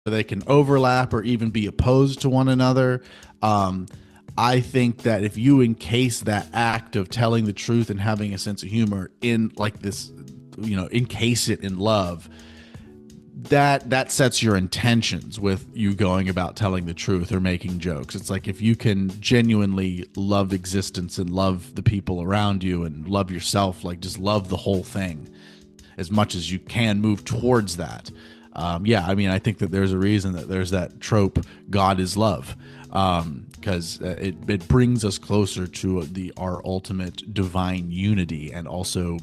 they can overlap or even be opposed to one another. Um, I think that if you encase that act of telling the truth and having a sense of humor in like this, encase it in love, that sets your intentions with you going about telling the truth or making jokes. It's like if you can genuinely love existence and love the people around you and love yourself, like just love the whole thing as much as you can, move towards that. Yeah, I mean, I think that there's a reason that there's that trope, God is love, because it brings us closer to our ultimate divine unity, and also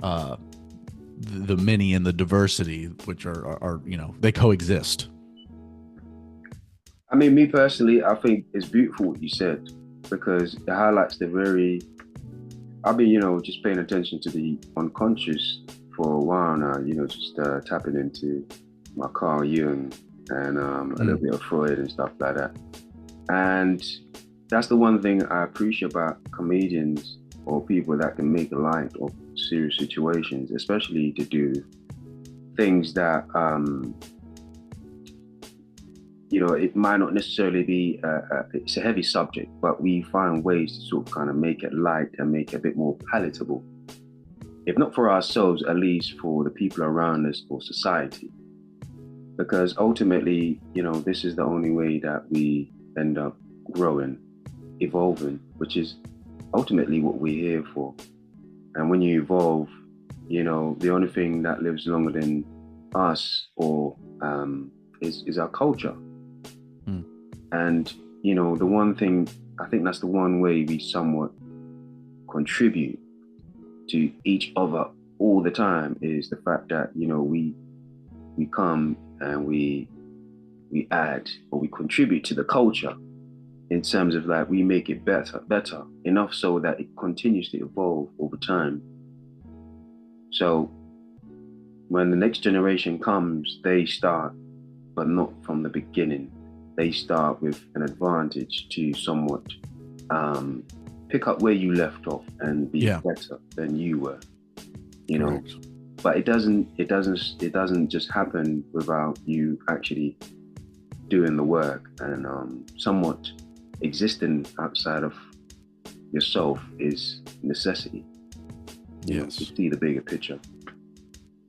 the many and the diversity, which are they coexist. I mean, me personally, I think it's beautiful what you said because it highlights the very. I've been, just paying attention to the unconscious for a while now. Just tapping into my Carl Jung and a little Mm. bit of Freud and stuff like that. And that's the one thing I appreciate about comedians or people that can make light of serious situations, especially to do things that it might not necessarily be it's a heavy subject, but we find ways to sort of kind of make it light and make it a bit more palatable. If not for ourselves, at least for the people around us or society. Because ultimately, this is the only way that we end up growing, evolving, which is ultimately what we're here for. And when you evolve, the only thing that lives longer than us or is our culture. Mm. And, the one thing, I think that's the one way we somewhat contribute to each other all the time is the fact that, we come and we add or we contribute to the culture in terms of like we make it better enough so that it continues to evolve over time. So when the next generation comes, they start, but not from the beginning. They start with an advantage to somewhat pick up where you left off and be Yeah, better than you were. You know, correct. but it doesn't just happen without you actually doing the work and somewhat existing outside of yourself is necessity, to Yes. see the bigger picture.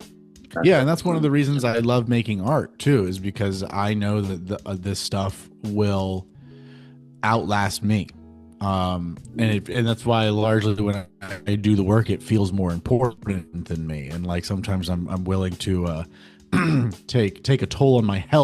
Yeah, That's and that's one of the reasons I love making art too, is because I know that this stuff will outlast me. And that's why largely when I do the work, it feels more important than me. And like sometimes I'm willing to take a toll on my health